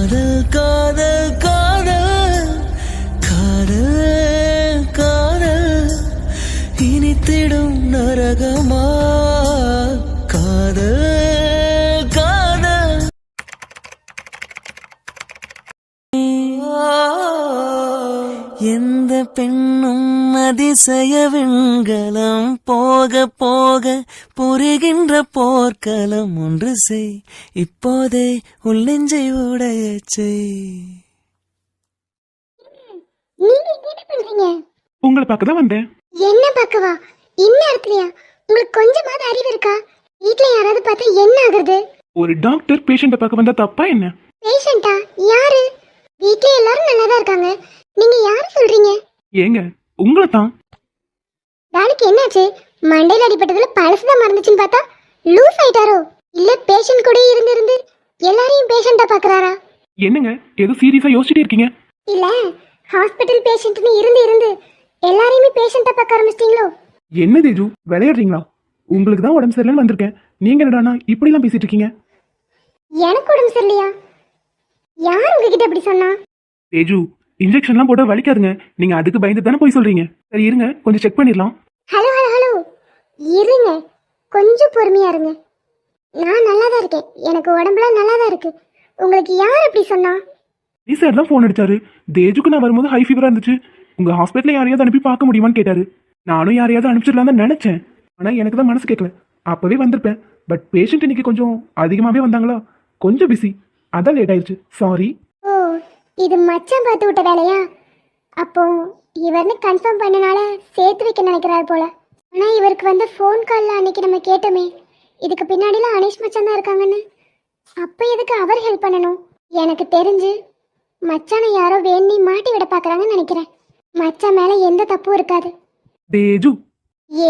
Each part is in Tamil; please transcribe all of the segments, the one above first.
காதல் காதல் காதல் காதல் காதல் இனித்திடும் நரகமா காதல் காதல். எந்த பெண்ணும் அதிசய விண்கலம் போக போக புரிகின்ற போர்க்களம் ஒன்று செய் இப்போதே உள்ளெஞ்சை உடைய செய். நீங்க என்ன பண்றீங்க? உங்களை பார்க்க தான் வந்தேன். என்ன பார்க்கவா? இந்நேரத்துலயா? உங்களுக்கு கொஞ்சமாவது அறிவு இருக்கா? வீட்ல யாராவது பார்த்தா என்ன ஆகுறது? ஒரு டாக்டர் பேஷண்ட்டை பார்க்க வந்தா தப்பா என்ன? பேஷண்டா? யாரு? வீட்ல எல்லாரும் நல்லா தான் இருக்காங்க. நீங்க யாரு சொல்றீங்க? ஏங்க உங்களை தான். டாலுக்கு என்னாச்சு? மண்டையில அடிபட்டதுல பழசுதான் மறந்துச்சுன்னு பார்த்தா லூஸ் ஆயிட்டாரோ? இல்ல பேஷண்ட் கூட இருந்து எல்லாரையும் பேஷண்டா பாக்குறாரா? என்னங்க ஏதோ சீரியஸா யோசிச்சுட்டே இருக்கீங்க? இல்ல ஹாஸ்பிட்டல் பேஷண்ட்னு இருந்து எல்லாரையுமே பேஷண்டா பார்க்க ஆரம்பிச்சிட்டீங்களோ? என்ன தேஜு விளையாடுறீங்களா? உங்களுக்கு தான் உடம்பு சரியில்லைன்னு வந்திருக்கேன். நீங்க என்னடானா இப்படி எல்லாம் பேசிட்டு இருக்கீங்க? எனக்கு உடம்பு சரியில்லையா? யார் உங்ககிட்ட அப்படி சொன்னா? தேஜு இன்ஜெக்ஷன்லாம் போட வலிக்காதுங்க. நீங்க அதுக்கு பயந்து தானே போய் சொல்றீங்க. சரி இருங்க கொஞ்சம் செக் பண்ணிடலாம். ஹலோ ஹலோ ஹலோ இருங்க, கொஞ்சம் பொறுமையா இருங்க. நான் நல்லா தான் இருக்கேன், எனக்கு உடம்புலாம் நல்லா தான் இருக்கு. உங்களுக்கு யார் அப்படி சொன்னா? நீ சார் தான் ஃபோன் அடிச்சாரு. தேஜுக்கு நான் வரும்போது ஹை ஃபீவரா இருந்துச்சு. உங்க ஹாஸ்பிட்டல்ல யாரையாவது அனுப்பி பார்க்க முடியுமான்னு கேட்டாரு. நானும் யாரையாவது அனுப்பிச்சிடலாம் தான் நினைச்சேன். ஆனா எனக்கு தான் மனசு கேட்கல. அப்பவே வந்திருப்பேன். பட் பேஷண்ட் இன்னைக்கு கொஞ்சம் அதிகமாவே வந்தாங்களா, கொஞ்சம் பிஸி, அதான் லேட் ஆயிடுச்சு. சாரி. ஓ, இது மச்சான் பார்த்து விட்ட வேலையா? அப்போ இவர்னு கன்ஃபார்ம் பண்ணனால சேர்த்து வைக்க நினைக்கிறார் போல. ஆனா இவருக்கு வந்த ஃபோன் கால்ல அன்னைக்கு நம்ம கேட்டோமே, இதுக்கு பின்னாடிலாம் அனீஷ் மச்சான் தான் இருக்காங்கன்னு. அப்ப எதுக்கு அவர் ஹெல்ப் பண்ணணும்? எனக்கு தெரிஞ்சு மச்சானை யாரோ வேண்டி மாட்டி விட பாக்குறாங்கன்னு நினைக்கிறேன். மச்சான் மேல எந்த தப்பும் இருக்காது. தேஜு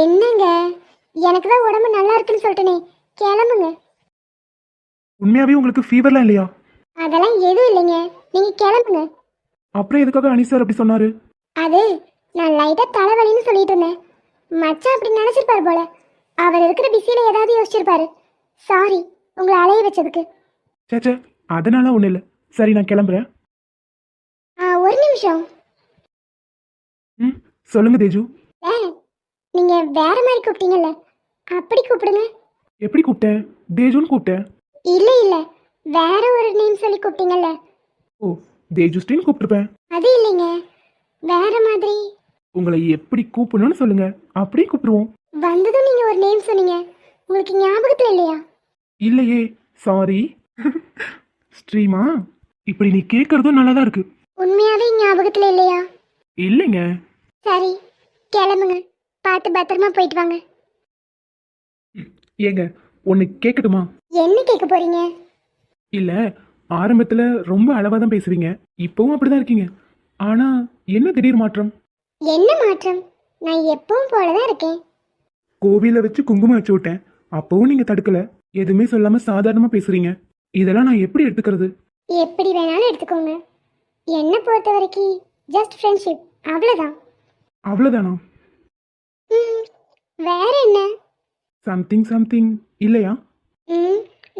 என்னங்க, எனக்கு தான் உடம்பு நல்லா இருக்குன்னு சொல்லிட்டேனே, கிளம்புங்க. உண்மையாவே உங்களுக்கு ஃபீவர்லாம் இல்லையா? அதெல்லாம் எதுவும் இல்லைங்க, நீங்க கிளம்புங்க. அப்புறம் எதுக்காக அனீஸ் சார் அப்படி சொன்னாரு? அது நான் லைட்டா தலைவலின்னு சொல்லிட்டு இருந்தேன். மச்சான் அப்படி நினைச்சிருப்பாரு போல. அவர் இருக்கிற பிஸியில ஏதாவது யோசிச்சிருப்பாரு. சாரி உங்களை அலைய வச்சதுக்கு. சேச்சே அதனால ஒண்ணு இல்ல. சரி நான் கிளம்புறேன். ஒரு நிமிஷம். சொல்லுங்க தேஜு. நீங்க வேற மாதிரி கூப்பிட்டீங்கல்ல, அப்படி கூப்பிடுங்க. எப்படி கூப்பிட்டேன்? தேஜுன்னு கூப்பிட்டேன். இல்ல இல்ல, வேற ஒரு நேம் சொல்லி கூப்பிட்டீங்கல்ல. ஓ தேஜுஸ்டின்னு கூப்பிட்டுருப்பேன். அது இல்லைங்க, வேற மாதிரி. உங்களை எப்படி கூப்பிடணும்னு சொல்லுங்க, அப்படியே கூப்பிடுவோம். வந்ததும் நீங்க ஒரு நேம் சொன்னீங்க, உங்களுக்கு ஞாபகத்துல இல்லையா? இல்லையே, சாரி. ஸ்ரீமா, இப்படி நீ கேட்கறதும் நல்லா தான் இருக்கு. உண்மையாவே ஞாபகத்துல இல்லையா? இல்லைங்க. சரி கிளம்புங்க, பார்த்து பத்திரமா போயிட்டு வாங்க. ஏங்க ஒன்னு கேட்கட்டுமா? என்ன கேட்க போறீங்க? இல்ல ஆரம்பத்துல ரொம்ப அளவா தான் பேசுவீங்க, இப்பவும் அப்படிதான் இருக்கீங்க. ஆனா என்ன திடீர் மாற்றம்? என்ன மாற்றம்? நான் எப்பவும் போலதான் இருக்கேன். கோவில வச்சு குங்குமம் வச்சு விட்டேன், அப்பவும் நீங்க தடுக்கல. எதுவுமே சொல்லாம சாதாரணமா பேசுறீங்க. இதெல்லாம் நான் எப்படி எடுத்துக்கிறது? எப்படி வேணாலும் எடுத்துக்கோங்க. என்ன பொறுத்த வரைக்கும் ஜஸ்ட் ஃப்ரெண்ட்ஷிப், அவ்வளவுதான். அவ்வளவுதானா? வேற என்ன? சம்திங் சம்திங் இல்லையா?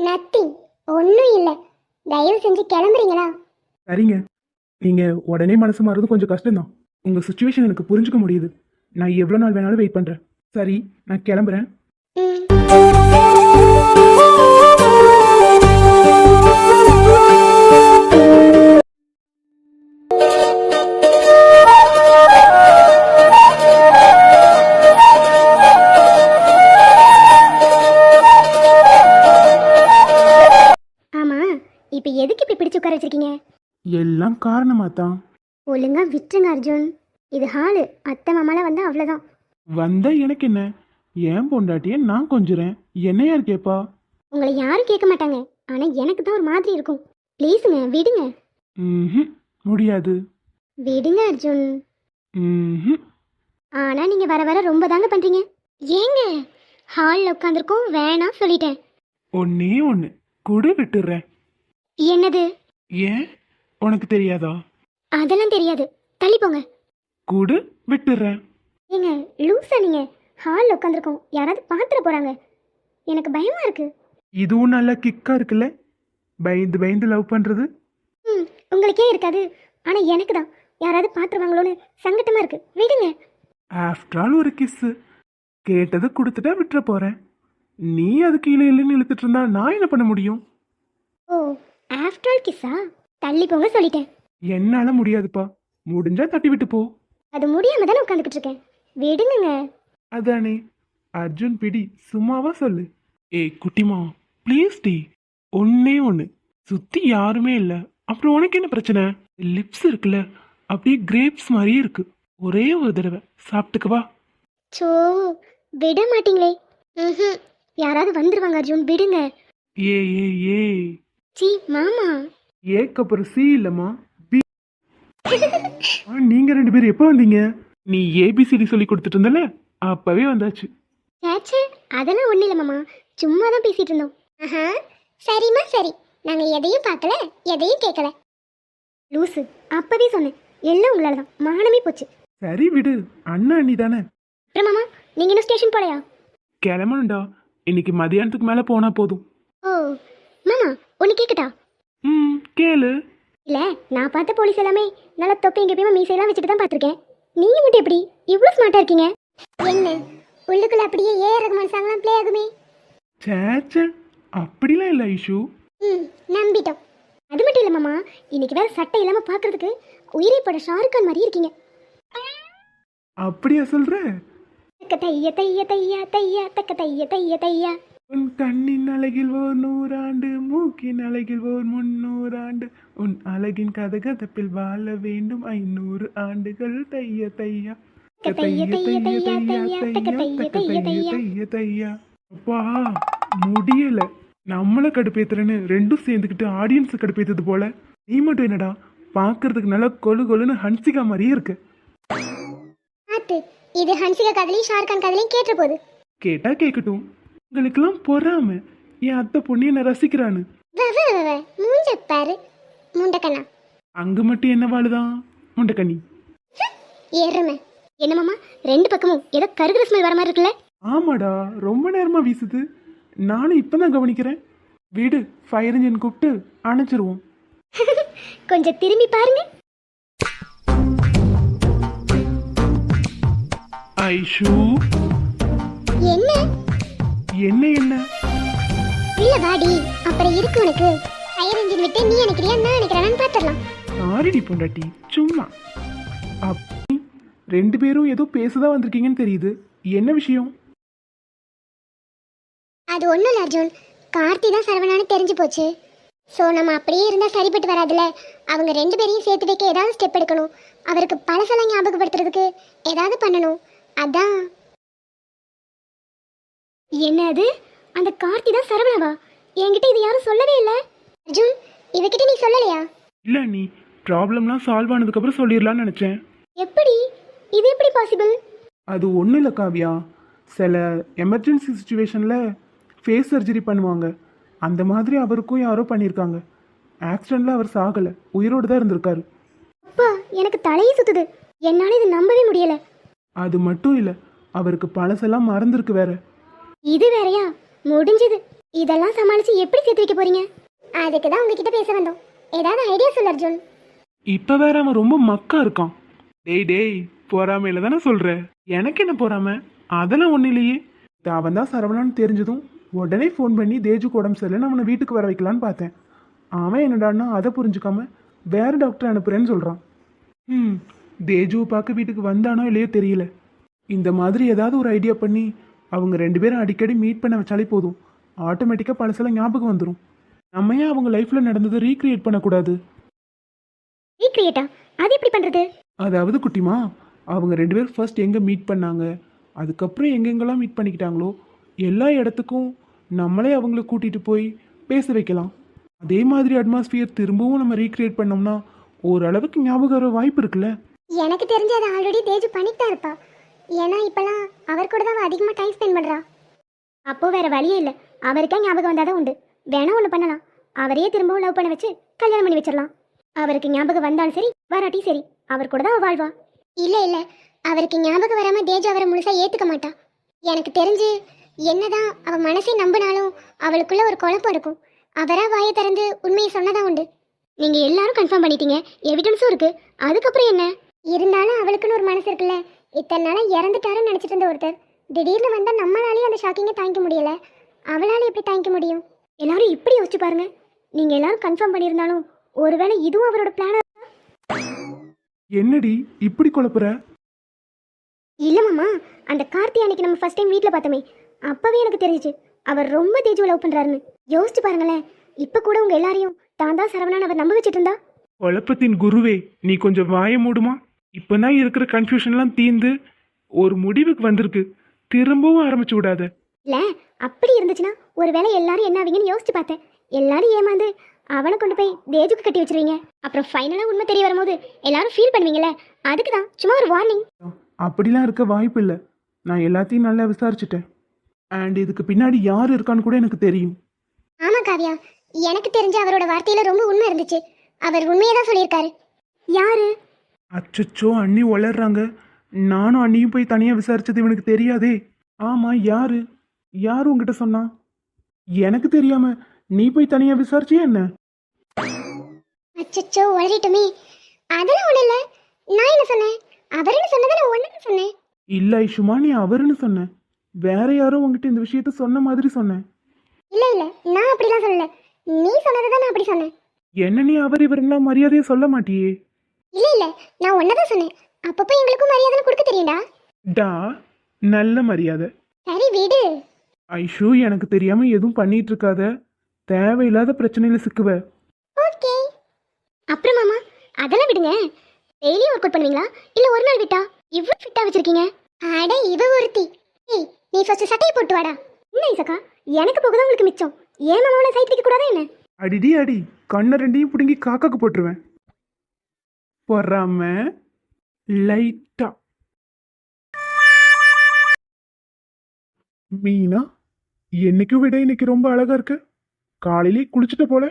நத்திங், ஒன்றும் இல்லை. தயவு செஞ்சு கிளம்புறீங்களா? சரிங்க. நீங்க உடனே மனசு மாறுறது கொஞ்சம் கஷ்டம்தான். உங்க சுச்சுவேஷன் எனக்கு புரிஞ்சுக்க முடியுது. நான் எவ்வளோ நாள் வேணாலும் வெயிட் பண்றேன். சரி நான் கிளம்புறேன். இப்போ எதுக்கு இப்படி பிடிச்சு உட்கார வச்சிருக்கீங்க? எல்லாம் காரணமா தான். ஒழுங்கா விட்டுருங்க அர்ஜுன். இது ஹாலு, அத்தை மாமாலாம் வந்தா அவ்வளோதான். வந்தா எனக்கு என்ன? ஏன் பொண்டாட்டிய நான் கொஞ்சுறேன், என்ன யார் கேப்பா? உங்களை யாரும் கேட்க மாட்டாங்க, ஆனா எனக்கு தான் ஒரு மாதிரி இருக்கும். ப்ளீஸுங்க விடுங்க. முடியாது. விடுங்க அர்ஜுன். ஆனா நீங்க வர வர ரொம்ப தாங்க பண்றீங்க. ஏங்க ஹாலில் உட்காந்துருக்கோம், வேணாம் சொல்லிட்டேன். ஒன்னே ஒன்று குடு விட்டுறேன். என்னது? ஏன் உனக்கு தெரியாதா? அதெல்லாம் தெரியாது, தள்ளி போங்க. குடு விட்டுறேன். ஏங்க லூசா நீங்க? ஹாலில் உட்காந்துருக்கோம், யாராவது பார்த்துட போறாங்க. எனக்கு பயமா இருக்கு. இதுவும் நல்லா கிக்கா இருக்குல்ல, பயந்து பயந்து லவ் பண்றது. உங்களுக்கே இருக்காது, ஆனா எனக்கு தான் யாராவது பாத்துருவாங்களோன்னு சங்கட்டமா இருக்கு. விடுங்க. ஆஃப்டர் ஆல் ஒரு கிஸ்ஸு கேட்டதை கொடுத்துட்டா விட்டுற போறேன். நீ அதுக்கு கீழே இல்லைன்னு இழுத்துட்டு இருந்தா நான் என்ன பண்ண முடியும்? ஓ, ஆஃப்டர் ஆல் கிஸ்ஸா? தள்ளி போங்க சொல்லிட்டேன். என்னால முடியாதுப்பா. முடிஞ்சா தட்டி விட்டு போ. அது முடியாம தானே உட்காந்துக்கிட்டு இருக்கேன். விடுங்க. அதானே. அர்ஜுன் பிடி, சும்மாவா சொல்லு. ஏய் குட்டிமா, ப்ளீஸ் டி. ஒன்னே ஒன்று, சுத்தி யாருமே இல்லை, அப்புறம் உனக்கு என்ன பிரச்சனை? லிப்ஸ் இருக்குல்ல, அப்படியே கிரேப்ஸ் மாதிரியே இருக்கு. ஒரே ஒரு தடவை சாப்பிட்டுக்கவா? சோ, விட மாட்டீங்களே. ம், யாராவது வந்துருவாங்க அர்ஜுன், விடுங்க. ஏ ஏ ஏ சி மாமா. ஏக்கு அப்புறம் சி இல்லம்மா, பி. நீங்க ரெண்டு பேரும் எப்போ வந்தீங்க? நீ ஏபிசிடி சொல்லி கொடுத்துட்டு இருந்தல, அப்பவே வந்தாச்சு. சேச்சே, அதெல்லாம் ஒன்றும் இல்லை மாமா, சும்மா தான் பேசிட்டு இருந்தோம். ஆஹா, சரிம்மா சரி. நாங்கள் எதையும் பார்க்கல, எதையும் கேட்கல. லூசு, அப்பவே சொன்னேன், எல்லாம் உங்களால தான், மானமே போச்சு. சரி விடு, அண்ணா அண்ணி தானே. அப்புறம் மாமா, நீங்கள் இன்னும் ஸ்டேஷன் போலையா? கிளம்பணும்டா, இன்னைக்கு மதியானத்துக்கு மேலே போனா போதும். ஓ மாமா, ஒன்று கேட்கட்டா? ம், கேளு. இல்லை, நான் பார்த்த போலீஸ் எல்லாமே நல்லா தொப்பை எங்கேயுமே மீசையெல்லாம் வச்சுட்டு தான் பார்த்துருக்கேன். நீங்கள் மட்டும் எப்படி இவ்வளோ ஸ்மார்ட்டாக இருக்கீங்க? என்ன உள்ளுக்குள்ள அப்படியே ஏஆர் ரகுமான் சாங்லாம் ப்ளே ஆகுமே. சேச்சே, அப்படிலாம் இல்லை ஐஷு. ம், நம்பிட்டோம். அது மட்டும் இல்லை மாமா, இன்னைக்கு வேற சட்டை இல்லாமல் பார்க்கறதுக்கு உயிரை பட ஷாருக் கான் மாதிரி இருக்கீங்க. அப்படியா சொல்ற? தக்க தைய தைய தையா தையா தக்க தைய தைய தையா. உன் கண்ணின் அழகில் ஓர் 100 ஆண்டு, மூக்கின் அழகில் ஓர் 300 ஆண்டு, உன் அழகின் கதகதப்பில் வாழ வேண்டும் 500 ஆண்டுகள். தைய தையா தைய தைய தையா தையா தக்க தைய தைய தையா. தைய தையா. அப்பா முடியல, நம்மள கடுப்பேத்துறேன்னு ரெண்டும் சேர்ந்துக்கிட்டு ஆடியன்ஸ் கடுப்பேத்தது போல. நீ மட்டும் என்னடா பார்க்கறதுக்கு நல்லா கொழு கொழுன்னு ஹன்சிகா மாதிரியே இருக்கு. ஆத்து, இது ஹன்சிகா காதலையும் ஷாருக் கான் காதலையும் கேட்ட போது. கேட்டா கேட்கட்டும், உங்களுக்கெல்லாம் பொறாம என் அத்தை பொண்ணு என்ன ரசிக்கிறான்னு. மூஞ்ச பாரு முண்டக்கண்ணா. அங்க மட்டும் என்ன வாழுதான் முண்டக்கண்ணி. எருமை. என்ன மாமா, ரெண்டு பக்கமும் ஏதோ கருகிற ஸ்மெல் வர மாதிரி இருக்குல்ல? ஆமாடா, ரொம்ப நேரமா வீசுது. நானும் இப்பதான் கவனிக்கிறேன். வீடு ஃபயர் இன்ஜின் கூப்பிட்டு அணைச்சிருவோம். கொஞ்சம் திரும்பி பாருங்க. ஐஷு, என்ன என்ன என்ன? இல்ல வாடி, அப்புறம் இருக்கு உனக்கு. ஃபயர் இன்ஜின் விட்டு நீ நினைக்கிறியா நான் நினைக்கிறேன்னு பாத்துடலாம். சாரிடி பொண்டாட்டி, சும்மா. அப்படி ரெண்டு பேரும் ஏதோ பேசதான் வந்திருக்கீங்கன்னு தெரியுது. என்ன விஷயம்? அது ஒன்றும் இல்லை அர்ஜுன், கார்த்தி தான் சரவணான்னு தெரிஞ்சு போச்சு. ஸோ நம்ம அப்படியே இருந்தால் சரிப்பட்டு வராதுல்ல. அவங்க ரெண்டு பேரையும் சேர்த்து வைக்க ஏதாவது ஸ்டெப் எடுக்கணும். அவருக்கு பழசெல்லாம் ஞாபகப்படுத்துறதுக்கு ஏதாவது பண்ணணும். அதான். என்னது, அந்த கார்த்தி தான் சரவணாவா? என்கிட்ட இது யாரும் சொல்லவே இல்லை. அர்ஜுன், இவகிட்ட நீ சொல்லலையா? இல்ல, நீ ப்ராப்ளம்லாம் சால்வ் ஆனதுக்கு அப்புறம் சொல்லிடலாம்னு நினைச்சேன். எப்படி, இது எப்படி பாசிபிள்? அது ஒன்றும் இல்லை காவ்யா, சில எமர்ஜென்சி சுச்சுவேஷனில் ஃபேஸ் சர்ஜரி பண்ணுவாங்க. அந்த மாதிரி அவருக்கும் யாரோ பண்ணியிருக்காங்க. ஆக்சிடெண்ட்டில் அவர் சாகலை, உயிரோடு தான் இருந்திருக்காரு. அப்பா, எனக்கு தலையே சுத்துது. என்னால் இது நம்பவே முடியலை. அது மட்டும் இல்லை, அவருக்கு பழசெல்லாம் மறந்துருக்கு வேற. இது வேறையா? முடிஞ்சது. இதெல்லாம் சமாளித்து எப்படி சேர்த்து வைக்க போறீங்க? அதுக்கு தான் உங்ககிட்ட பேச வந்தோம். ஏதாவது ஐடியா சொல்லு அர்ஜுன். இப்போ வேற அவன் ரொம்ப மக்கா இருக்கான். டேய் டேய், பொறாமையில தானே சொல்ற. எனக்கு என்ன பொறாமை? அதெல்லாம் ஒன்றும் இல்லையே. அவன் தான் சரவணான்னு தெரிஞ்சதும் உடனே ஃபோன் பண்ணி தேஜுக்கு உடம்பு சரியில்லைன்னு அவனை வீட்டுக்கு வர வைக்கலான்னு பார்த்தேன். அவன் என்னடான்னா அதை புரிஞ்சுக்காம வேற டாக்டர் அனுப்புறேன்னு சொல்கிறான். தேஜுவை பார்க்க வீட்டுக்கு வந்தானோ இல்லையோ தெரியல. இந்த மாதிரி ஏதாவது ஒரு ஐடியா பண்ணி அவங்க ரெண்டு பேரும் அடிக்கடி மீட் பண்ண வச்சாலே போதும். ஆட்டோமேட்டிக்காக பழசெல்லாம் ஞாபகம் வந்துடும். நம்ம ஏன் அவங்க லைஃப்பில் நடந்ததை ரீக்ரியேட் பண்ணக்கூடாது? ரீக்ரியேட்டா? அது எப்படி பண்ணுறது? அதாவது குட்டிமா, அவங்க ரெண்டு பேரும் ஃபர்ஸ்ட் எங்கே மீட் பண்ணாங்க, அதுக்கப்புறம் எங்கெங்கெல்லாம் மீட் பண்ணிக்கிட்டாங்களோ எல்லா இடத்துக்கும் நம்மளே அவங்கள கூட்டிகிட்டு போய் பேச வைக்கலாம். அதே மாதிரி அட்மாஸ்பியர் திரும்பவும் நம்ம ரீக்ரியேட் பண்ணோம்னா ஓரளவுக்கு ஞாபகம் வர வாய்ப்பு இருக்குல்ல. எனக்கு தெரிஞ்சு அதை ஆல்ரெடி தேஜு பண்ணிட்டு தான் இருப்பா. ஏன்னா இப்போலாம் அவர் கூட தான் அதிகமாக டைம் ஸ்பெண்ட் பண்ணுறா. அப்போ வேற வழியே இல்லை, அவருக்கே ஞாபகம் வந்தாதான் உண்டு. வேணா ஒன்று பண்ணலாம், அவரையே திரும்பவும் லவ் பண்ண வச்சு கல்யாணம் பண்ணி வச்சிடலாம். அவருக்கு ஞாபகம் வந்தாலும் சரி வராட்டி சரி, அவர் கூட தான் வாழ்வா. இல்லை இல்லை, அவருக்கு ஞாபகம் வராமல் தேஜு அவரை முழுசாக ஏற்றுக்க மாட்டா. எனக்கு தெரிஞ்சு என்னதான் அவள் மனசை நம்பினாலும் அவளுக்குள்ள ஒரு குழப்பம் இருக்கும். அவரா வாயை திறந்து உண்மையை சொன்னதான் உண்டு. நீங்க எல்லாரும் கன்ஃபார்ம் பண்ணிட்டீங்க, எவிடன்ஸும் இருக்கு. அதுக்கப்புறம் என்ன? இருந்தாலும் அவளுக்குன்னு ஒரு மனசு இருக்குல்ல. இத்தனை நாளா இறந்துட்டாருன்னு நினைச்சிட்டு இருந்த ஒருத்தர் திடீர்னு வந்தா நம்மளாலேயே அந்த ஷாக்கிங்கை தாங்கிக்க முடியல. அவளால எப்படி தாங்கிக்க முடியும்? எல்லாரும் இப்படி யோசிச்சு பாருங்க. நீங்க எல்லாரும் கன்ஃபார்ம் பண்ணியிருந்தாலும் ஒருவேளை இதுவும் அவரோட பிளானா? என்னடி இப்படி குழப்புற? இல்ல மாமா, அந்த கார்த்தி அன்னைக்கு நம்ம ஃபர்ஸ்ட் டைம் வீட்டில் பார்த்தோமே, அப்பவே எனக்கு தெரிஞ்சிச்சு அவர் ரொம்ப தேஜுவை லவ் பண்றாருன்னு. யோசிச்சு பாருங்களேன், இப்ப கூட உங்க எல்லாரையும் தான் தான் சரவணான்னு அவர் நம்ப வச்சுட்டு இருந்தா. குழப்பத்தின் குருவே, நீ கொஞ்சம் வாய மூடுமா? இப்பதான் இருக்கிற கன்ஃபியூஷன்லாம் தீர்ந்து ஒரு முடிவுக்கு வந்திருக்கு. திரும்பவும் ஆரம்பிச்சு விடாத. இல்ல, அப்படி இருந்துச்சுன்னா ஒருவேளை எல்லாரும் என்ன ஆவீங்கன்னு யோசிச்சு பார்த்தேன். எல்லாரும் ஏமாந்து அவனை கொண்டு போய் தேஜுக்கு கட்டி வச்சிருவீங்க. அப்புறம் ஃபைனலா உண்மை தெரிய வரும்போது எல்லாரும் ஃபீல் பண்ணுவீங்கல்ல, அதுக்கு தான் சும்மா ஒரு வார்னிங். அப்படிலாம் இருக்க வாய்ப்பு இல்லை. நான் எல்லாத்தையும் நல்லா விசாரிச்சுட்டேன். அண்ட் இதுக்கு பின்னாடி யார் இருக்கான்னு கூட எனக்கு தெரியும். ஆமா காவியா, எனக்கு தெரிஞ்ச அவரோட வார்த்தையில ரொம்ப உண்மை இருந்துச்சு. அவர் உண்மையை தான் சொல்லியிருக்காரு. யாரு? அச்சச்சோ, அண்ணி வளர்றாங்க. நானும் அண்ணியும் போய் தனியாக விசாரிச்சது இவனுக்கு தெரியாதே. ஆமா, யாரு யாரு உங்ககிட்ட சொன்னா? எனக்கு தெரியாம நீ போய் தனியாக விசாரிச்சியா என்ன? அச்சச்சோ, வளரிட்டுமே. அதெல்லாம் ஒண்ணு இல்ல. நான் என்ன சொன்னேன்? அவருன்னு சொன்னதை நான் ஒண்ணுன்னு சொன்னேன். இல்லை ஐஷுமா, நீ அவருன்னு சொன்ன. வேற யாரோ உங்ககிட்ட இந்த விஷயத்த சொன்ன மாதிரி சொன்னேன். இல்ல இல்ல, நான் அப்படிலாம் சொல்லல. நீ சொன்னதை தான் நான் அப்படி சொன்னேன். என்ன நீ அவர் இவரெல்லாம் மரியாதையை சொல்ல மாட்டியே? இல்ல இல்ல, நான் ஒன்னதான் சொன்னேன். அப்பப்போ எங்களுக்கும் மரியாதை கொடுக்க தெரியும்டா. டா, நல்ல மரியாதை. சரி விடு. ஐஷு, எனக்கு தெரியாம எதுவும் பண்ணிட்டு இருக்காத. தேவையில்லாத பிரச்சனையில சிக்குவ. ஓகே. அப்புறம் மாமா, அதெல்லாம் விடுங்க. டெய்லி ஒர்க் அவுட் பண்ணுவீங்களா இல்ல ஒரு நாள் விட்டா? இவ்வளவு ஃபிட்டா வச்சிருக்கீங்க. அட இவ ஒருத்தி. ஏய், நீ ஃபர்ஸ்ட் சட்டையை போட்டு வாடா. என்ன இசக்கா, எனக்கு போகதான் உங்களுக்கு மிச்சம். ஏன் மாமாவோட சைட் வைக்க கூடாதா என்ன? அடிடி அடி, கண்ணை ரெண்டையும் பிடுங்கி காக்காக்கு போட்டுருவேன். பொறாம லைட்டா. மீனா, என்னைக்கும் விட இன்னைக்கு ரொம்ப அழகா இருக்கு. காலையிலே குளிச்சுட்ட போல.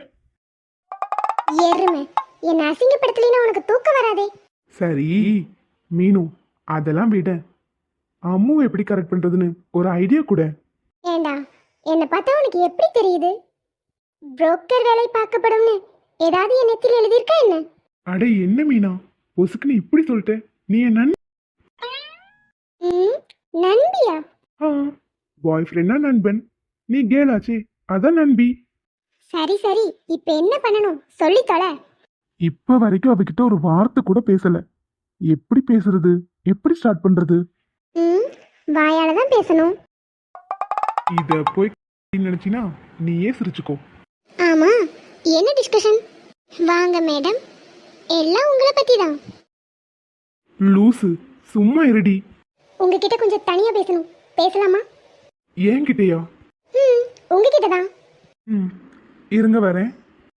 எருமை, என்ன அசிங்கப்படுத்தலைன்னா உனக்கு தூக்கம் வராதே. சரி மீனு, அதெல்லாம் விட அம்மு எப்படி கரெக்ட் பண்றதுன்னு ஒரு ஐடியா கூட. ஏண்டா, என்னை பார்த்தா உனக்கு எப்படி தெரியுது? புரோக்கர் வேலை பார்க்கப்படும்னு ஏதாவது என் நெத்தியில் எழுதியிருக்கா என்ன? அட என்ன மீனா, பொசுக்குன்னு இப்படி சொல்லிட்ட. நீ என் நண்பியா? பாய் ஃப்ரெண்டா நண்பன்? நீ கேளாச்சே, அதான் நண்பி. சரி சரி, இப்ப என்ன பண்ணணும் சொல்லி தொலை. இப்ப வரைக்கும் அவகிட்ட ஒரு வார்த்தை கூட பேசல. எப்படி பேசுறது, எப்படி ஸ்டார்ட் பண்றது? வாயால தான் பேசணும். இத போய் நினைச்சினா நீயே சிரிச்சுக்கோ. ஆமா, என்ன டிஸ்கஷன்? வாங்க மேடம், எல்லாம் உங்களை பத்தி தான். லூசு, சும்மா இருடி. உங்ககிட்ட கொஞ்சம் தனியா பேசணும். பேசலாமா? ஏன்கிட்டயா? உங்ககிட்ட தான். இருங்க வரேன்.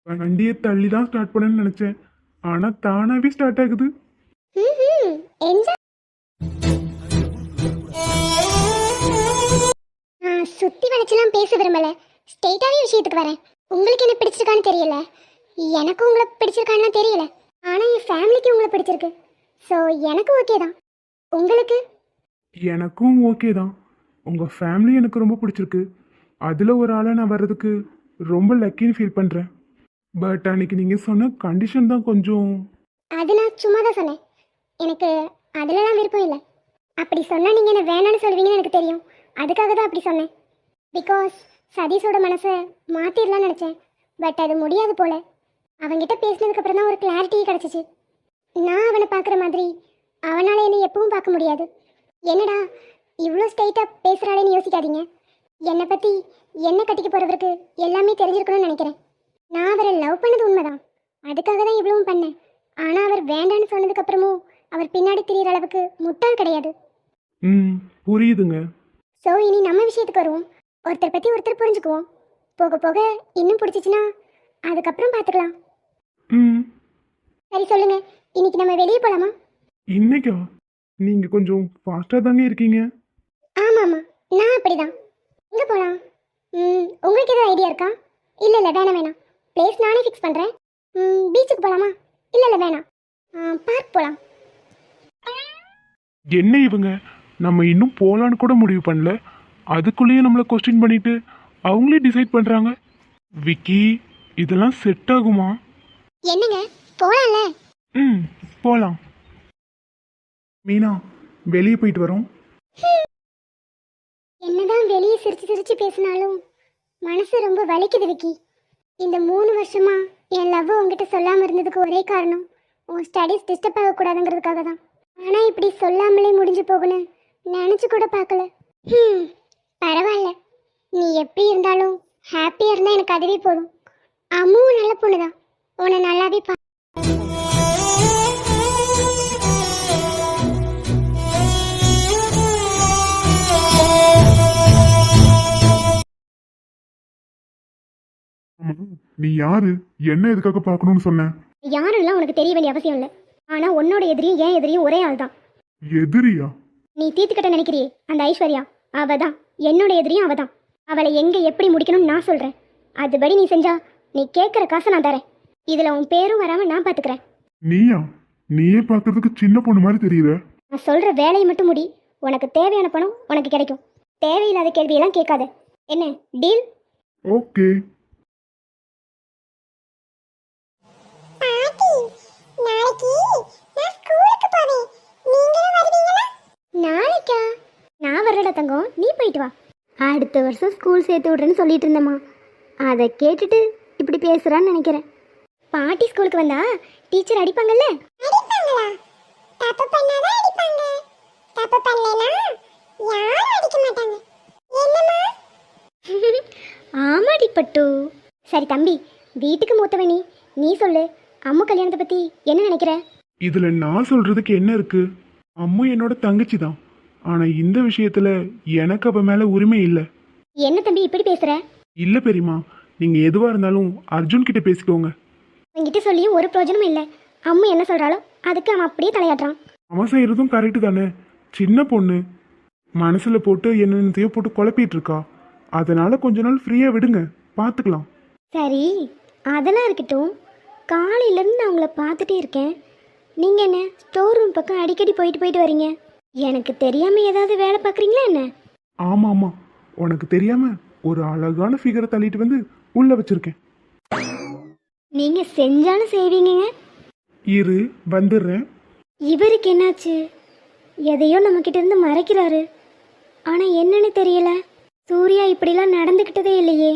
வண்டியை தள்ளி தான் ஸ்டார்ட் பண்ணணும்னு நினைச்சேன், ஆனா தானாவே ஸ்டார்ட் ஆகுது. என்ஜாய். சுத்தி வளைச்செல்லாம் பேச விரும்பல. ஸ்ட்ரெயிட்டாவே விஷயத்துக்கு வரேன். உங்களுக்கு என்ன பிடிச்சிருக்கான்னு தெரியல, எனக்கும் உங்களை பிடிச்சிருக்கான்னு தெரியல. ஆனா என் ஃபேமிலிக்கு உங்களை பிடிச்சிருக்கு. ஸோ எனக்கு ஓகே தான். உங்களுக்கு? எனக்கும் ஓகே தான். உங்க ஃபேமிலி எனக்கு ரொம்ப பிடிச்சிருக்கு. அதுல ஒரு ஆளா நான் வர்றதுக்கு ரொம்ப லக்கின்னு ஃபீல் பண்றேன். பட் அன்னைக்கு நீங்க சொன்ன கண்டிஷன் தான் கொஞ்சம். அது நான் சும்மா தான் சொன்னேன். எனக்கு அதுலலாம் விருப்பம் இல்லை. அப்படி சொன்னால் நீங்கள் என்ன வேணான்னு சொல்லுவீங்கன்னு எனக்கு தெரியும். அதுக்காக தான் அப்படி சொன்னேன். பிகாஸ் சதீஷோட மனசை மாற்றிடலான்னு நினச்சேன். பட் அது முடியாது போல். அவன்கிட்ட பேசினதுக்கப்புறம் தான் ஒரு கிளாரிட்டி கிடச்சிச்சு. நான் அவனை பார்க்குற மாதிரி அவனால் என்னை எப்பவும் பார்க்க முடியாது. என்னடா இவ்வளோ ஸ்ட்ரெயிட்டாக பேசுகிறாளேன்னு யோசிக்காதீங்க. என்னை பற்றி என்ன கட்டிக்க போகிறவருக்கு எல்லாமே தெரிஞ்சிருக்கணும்னு நினைக்கிறேன். நான் அவரை லவ் பண்ணது உண்மைதான். அதுக்காக தான் இவ்வளவும் பண்ணேன். ஆனால் அவர் வேண்டான்னு சொன்னதுக்கப்புறமும் அவர் பின்னாடி திரியிற அளவுக்கு முட்டாள் கிடையாது. புரியுதுங்க. ஸோ இனி நம்ம விஷயத்துக்கு வருவோம். ஒருத்தர் பற்றி ஒருத்தர் புரிஞ்சுக்குவோம். போக போக இன்னும் பிடிச்சிச்சின்னா அதுக்கப்புறம் பார்த்துக்கலாம். சரி சொல்லுங்க, இன்னைக்கு நம்ம வெளியே போகலாமா? இன்னைக்கா? நீங்க கொஞ்சம் ஃபாஸ்டா தாங்க இருக்கீங்க. ஆமாம்மா, நான் அப்படிதான். எங்கே போகலாம்? உங்களுக்கு ஏதாவது ஐடியா இருக்கா? இல்லை இல்லை, வேணாம் வேணாம். பிளேஸ் நானே ஃபிக்ஸ் பண்ணுறேன். பீச்சுக்கு போகலாமா? இல்லை இல்லை வேணாம், பார்க் போகலாம். என்ன இவங்க, நம்ம இன்னும் போலான்னு கூட முடிவு பண்ணல, அதுக்குள்ளேயே நம்மளை கொஸ்டின் பண்ணிட்டு அவங்களே டிசைட் பண்றாங்க. விக்கி, இதெல்லாம் செட் ஆகுமா? என்னங்க போலாம்ல? ம் போலாம். மீனா, வெளியே போயிட்டு வரோம். என்னதான் வெளியே சிரிச்சு சிரிச்சு பேசினாலும் மனசு ரொம்ப வலிக்குது விக்கி. இந்த 3 வருஷமா என் லவ் உங்ககிட்ட சொல்லாம இருந்ததுக்கு ஒரே காரணம் உன் ஸ்டடீஸ் டிஸ்டர்ப் ஆகக்கூடாதுங்கிறதுக்காக தான். ஆனா இப்படி சொல்லாமலே முடிஞ்சு போகணும் நினைச்சு கூட பார்க்கல. பரவாயில்ல, நீ எப்படி இருந்தாலும் ஹாப்பியா இருந்தா எனக்கு அதுவே போதும். அம்முவும் நல்ல பொண்ணுதான், உன்னை நல்லாவே நீ யாரு? என்ன எதுக்காக பார்க்கணும்னு சொன்ன? யாருலாம் உனக்கு தெரிய வேண்டிய அவசியம் இல்லை. ஆனா உன்னோட எதிரியும் என் எதிரியும் ஒரே ஆள் தான். எதிரியா? நீ தீர்த்துக்கிட்ட நினைக்கிறியே அந்த ஐஸ்வர்யா, அவ தான் என்னோட எதிரியும். அவ தான். அவளை எங்க எப்படி முடிக்கணும்னு நான் சொல்றேன். அதுபடி நீ செஞ்சா நீ கேட்குற காசை நான் தரேன். இதுல உன் பேரும் வராம நான் பாத்துக்கிறேன். நீயா? நீயே பார்க்கறதுக்கு சின்ன பொண்ணு மாதிரி தெரியுற. நான் சொல்ற வேலையை மட்டும் முடி. உனக்கு தேவையான பணம் உனக்கு கிடைக்கும். தேவையில்லாத கேள்வியெல்லாம் கேட்காத. என்ன டீல்? ஓகே. நாளைக்கா? நான் வரலடா தங்கம், நீ போயிட்டு வா. அடுத்த வருஷம் ஸ்கூல் சேர்த்து விட்றேன்னு சொல்லிட்டு இருந்தேம்மா. அதை கேட்டுட்டு இப்படி பேசுறான்னு நினைக்கிறேன். பாட்டி ஸ்கூலுக்கு வந்தா டீச்சர் அடிப்பாங்கல்ல? அடிப்பாங்களா? தப்பு பண்ணாத அடிப்பாங்க. தப்பு பண்ணலனா யாரும் அடிக்க மாட்டாங்க. என்னம்மா? ஆமாடி பட்டு. சரி தம்பி, வீட்டுக்கு மூத்தவனி, நீ சொல்லு, அம்மு கல்யாணத்தை பத்தி என்ன நினைக்கிற? இதுல நான் சொல்றதுக்கு என்ன இருக்கு? அம்மு என்னோட தங்கச்சி தான். ஆனா இந்த விஷயத்துல எனக்கு அவ மேல உரிமை இல்ல. என்ன தம்பி இப்படி பேசுற? இல்ல பெரியமா, நீங்க எதுவா இருந்தாலும் அர்ஜுன் கிட்ட பேசிக்கோங்க. உங்ககிட்ட சொல்லியும் ஒரு பிரயோஜனமும் இல்லை. அம்மு என்ன சொல்றாளோ அதுக்கு அவன் அப்படியே தலையாட்டுறான். அவன் செய்யறதும் கரெக்டு தானே. சின்ன பொண்ணு மனசுல போட்டு என்னென்னத்தையோ போட்டு குழப்பிட்டு இருக்கா. அதனால கொஞ்ச நாள் ஃப்ரீயா விடுங்க, பாத்துக்கலாம். சரி, அதெல்லாம் இருக்கட்டும். காலையிலேருந்து நான் உங்களை பார்த்துட்டே இருக்கேன். நீங்கள் என்ன ஸ்டோர் ரூம் பக்கம் அடிக்கடி போயிட்டு வரீங்க? எனக்கு தெரியாமல் ஏதாவது வேலை பார்க்குறீங்களா என்ன? ஆமா ஆமா, உனக்கு தெரியாம ஒரு அழகான ஃபிகரை தள்ளிட்டு வந்து உள்ள வச்சிருக்கேன். நீங்கள் செஞ்சாலும் செய்வீங்க. இரு வந்துடுறேன். இவருக்கு என்னாச்சு? எதையோ நம்மக்கிட்ட இருந்து மறைக்கிறாரு. ஆனால் என்னன்னு தெரியல. சூர்யா இப்படிலாம் நடந்துக்கிட்டதே இல்லையே.